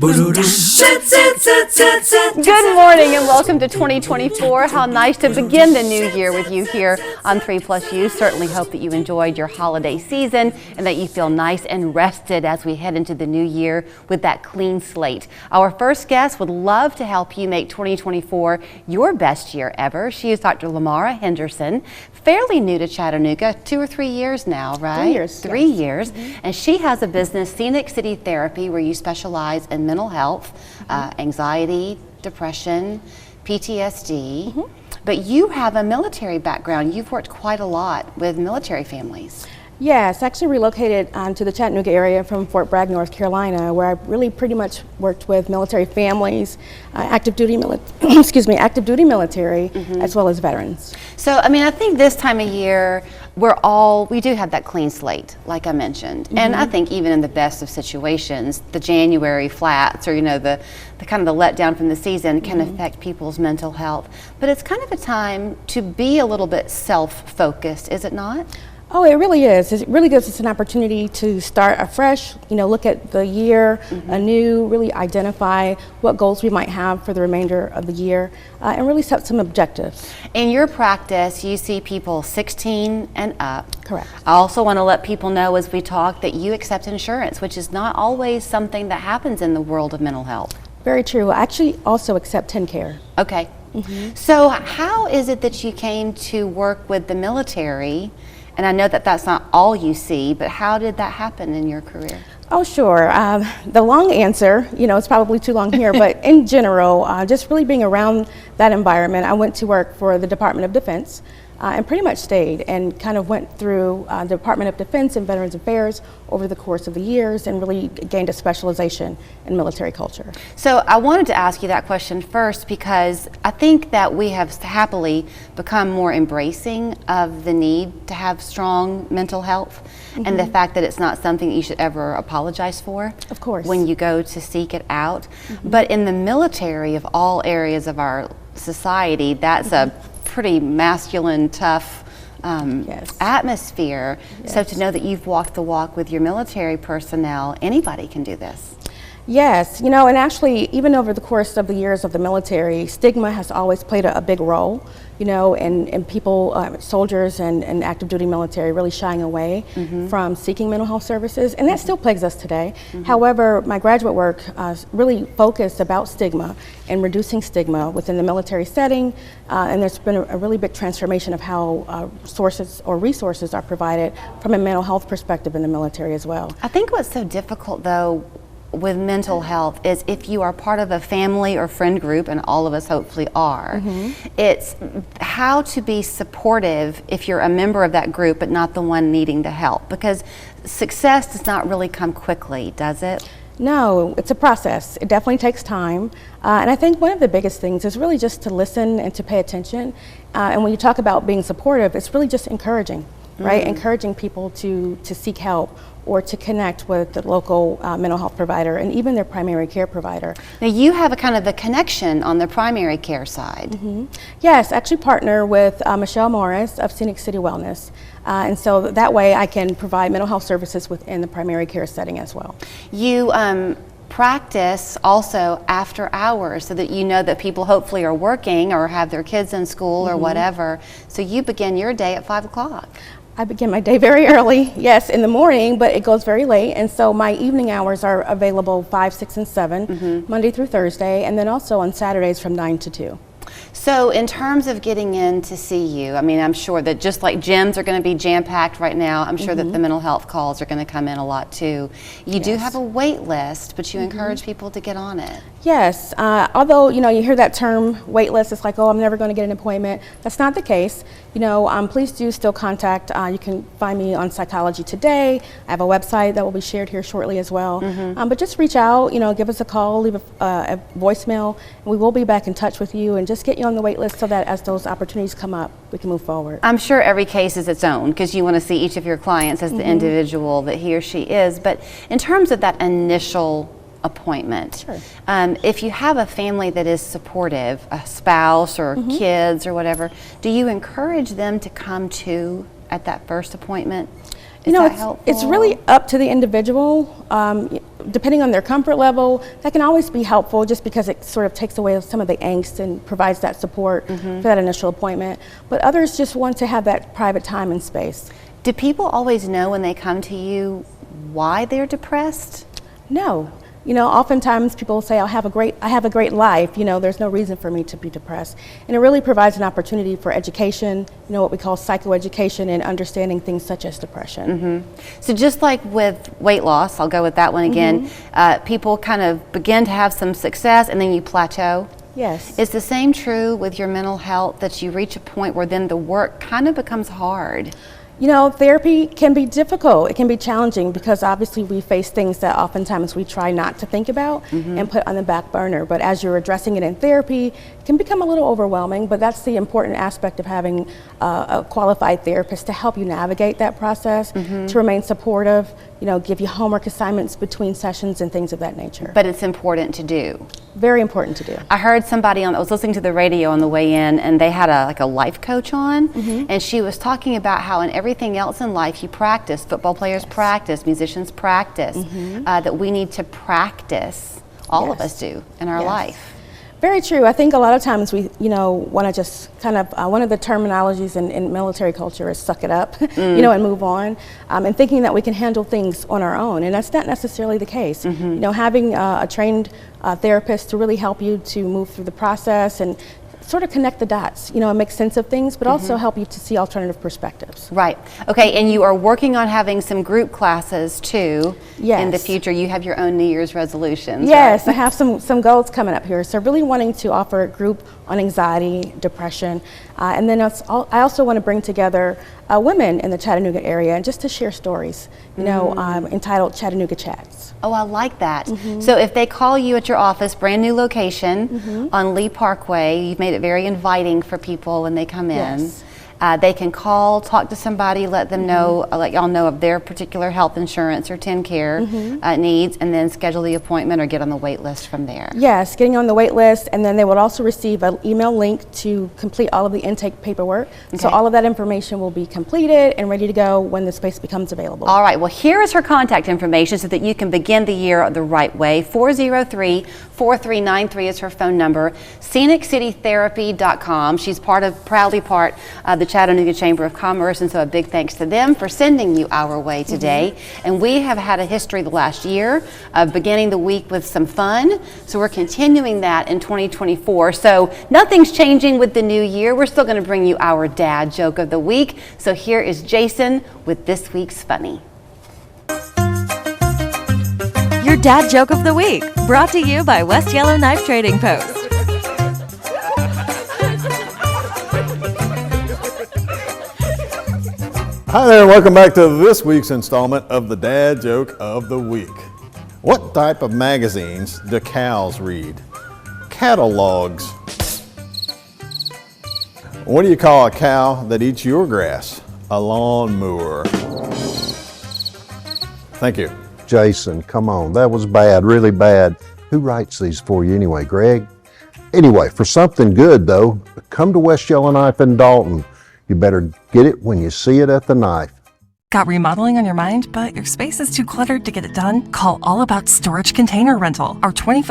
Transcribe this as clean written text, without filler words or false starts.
Good morning and welcome to 2024. How nice to begin the new year with you here on 3+U. Certainly hope that you enjoyed your holiday season and that you feel nice and rested as we head into the new year with that clean slate. Our first guest would love to help you make 2024 your best year ever. She is Dr. Tamara Henderson, fairly new to Chattanooga, 2 or 3 years now, right? 3 years. 3 years. And she has a business, Scenic Therapy, where you specialize in mental health, anxiety, depression, PTSD, but you have a military background. You've worked quite a lot with military families. Yes, actually relocated to the Chattanooga area from Fort Bragg, North Carolina, where I really pretty much worked with military families, active duty military, as well as veterans. So, I mean, I think this time of year, we do have that clean slate, like I mentioned. And I think even in the best of situations, the January flats or, the kind of the letdown from the season can affect people's mental health. But it's kind of a time to be a little bit self-focused, is it not? Oh, it really is. It really gives us an opportunity to start afresh, look at the year anew, really identify what goals we might have for the remainder of the year, and really set some objectives. In your practice, you see people 16 and up. Correct. I also want to let people know as we talk that you accept insurance, which is not always something that happens in the world of mental health. Very true. I actually also accept 10 care. Okay. So how is it that you came to work with the military? And I know that that's not all you see, but how did that happen in your career? Oh, sure. The long answer, it's probably too long here, but in general, just really being around that environment, I went to work for the Department of Defense and pretty much stayed and kind of went through the Department of Defense and Veterans Affairs over the course of the years and really gained a specialization in military culture. So I wanted to ask you that question first because I think that we have happily become more embracing of the need to have strong mental health and the fact that it's not something you should ever apologize for. Of course. When you go to seek it out. But in the military of all areas of our society, that's a pretty masculine, tough atmosphere. Yes. So to know that you've walked the walk with your military personnel, anybody can do this. Yes, and actually, even over the course of the years of the military, stigma has always played a big role, and people, soldiers and active duty military really shying away from seeking mental health services, and that still plagues us today. However, my graduate work really focused about stigma and reducing stigma within the military setting, and there's been a really big transformation of how sources or resources are provided from a mental health perspective in the military as well. I think what's so difficult, though, with mental health is if you are part of a family or friend group, and all of us hopefully are, it's how to be supportive if you're a member of that group but not the one needing the help, because success does not really come quickly, does it? No, it's a process. It definitely takes time. And I think one of the biggest things is really just to listen and to pay attention. And when you talk about being supportive, it's really just encouraging, right? Encouraging people to seek help or to connect with the local mental health provider and even their primary care provider. Now you have a kind of a connection on the primary care side. Yes, actually partner with Michelle Morris of Scenic City Wellness. And so that way I can provide mental health services within the primary care setting as well. You practice also after hours so that you know that people hopefully are working or have their kids in school or whatever. So you begin your day at 5 o'clock. I begin my day very early, yes, in the morning, but it goes very late. And so my evening hours are available 5, 6, and 7, Monday through Thursday, and then also on Saturdays from 9 to 2. So in terms of getting in to see you, I mean, I'm sure that just like gyms are going to be jam-packed right now, I'm sure that the mental health calls are going to come in a lot too. You do have a wait list, but you encourage people to get on it. Yes, although, you hear that term wait list, it's like, oh, I'm never going to get an appointment. That's not the case. Please do still contact. You can find me on Psychology Today. I have a website that will be shared here shortly as well. But just reach out, give us a call, leave a voicemail, and we will be back in touch with you and just get you on the wait list so that as those opportunities come up, we can move forward. I'm sure every case is its own because you want to see each of your clients as the individual that he or she is. But in terms of that initial appointment, if you have a family that is supportive, a spouse or kids or whatever, do you encourage them to come to at that first appointment? Is that helpful? It's really up to the individual. depending on their comfort level, that can always be helpful just because it sort of takes away some of the angst and provides that support for that initial appointment. But others just want to have that private time and space. Do people always know when they come to you why they're depressed? No. You know, oftentimes people say, I have a great life, you know, there's no reason for me to be depressed. And it really provides an opportunity for education, you know, what we call psychoeducation and understanding things such as depression. So just like with weight loss, I'll go with that one again, people kind of begin to have some success and then you plateau. Yes. Is the same true with your mental health, that you reach a point where then the work kind of becomes hard? You know, therapy can be difficult. It can be challenging because obviously we face things that oftentimes we try not to think about and put on the back burner. But as you're addressing it in therapy, it can become a little overwhelming, but that's the important aspect of having a qualified therapist to help you navigate that process, to remain supportive, you know, give you homework assignments between sessions and things of that nature. But it's important to do. Very important to do. I heard somebody I was listening to the radio on the way in, and they had a life coach on, and she was talking about how in everything else in life you practice. Football players practice, musicians practice, that we need to practice, all of us do, in our life. Very true. I think a lot of times we, you know, want to just kind of, one of the terminologies in military culture is suck it up, you know, and move on, and thinking that we can handle things on our own. And that's not necessarily the case. You know, having a trained therapist to really help you to move through the process and sort of connect the dots, you know, and make sense of things, but also help you to see alternative perspectives. Right. Okay, and you are working on having some group classes too in the future. You have your own New Year's resolutions. Yes, right? I have some goals coming up here. So really wanting to offer a group on anxiety, depression, and then I also want to bring together women in the Chattanooga area and just to share stories, you know, entitled Chattanooga Chats. Oh, I like that. So if they call you at your office, brand new location on Lee Parkway, you've made it very inviting for people when they come in. They can call, talk to somebody, let them know, let y'all know of their particular health insurance or TennCare needs, and then schedule the appointment or get on the wait list from there. Yes, getting on the wait list, and then they will also receive an email link to complete all of the intake paperwork. So all of that information will be completed and ready to go when the space becomes available. All right, well, here is her contact information so that you can begin the year the right way. 403-4393 is her phone number. ScenicCityTherapy.com. She's proudly part of the Chattanooga Chamber of Commerce, and so a big thanks to them for sending you our way today. And we have had a history the last year of beginning the week with some fun, so we're continuing that in 2024. So nothing's changing with the new year. We're still going to bring you our dad joke of the week. So here is Jason with this week's funny. Your dad joke of the week, brought to you by West Yellow Knife Trading Post. Hi there, welcome back to this week's installment of the Dad Joke of the Week. What type of magazines do cows read? Catalogs. What do you call a cow that eats your grass? A lawnmower. Thank you. Jason, come on, that was bad, really bad. Who writes these for you anyway, Greg? Anyway, for something good though, come to West Yellow Knife in Dalton. You better get it when you see it at the knife. Got remodeling on your mind, but your space is too cluttered to get it done? Call All About Storage Container Rental. Our 20-foot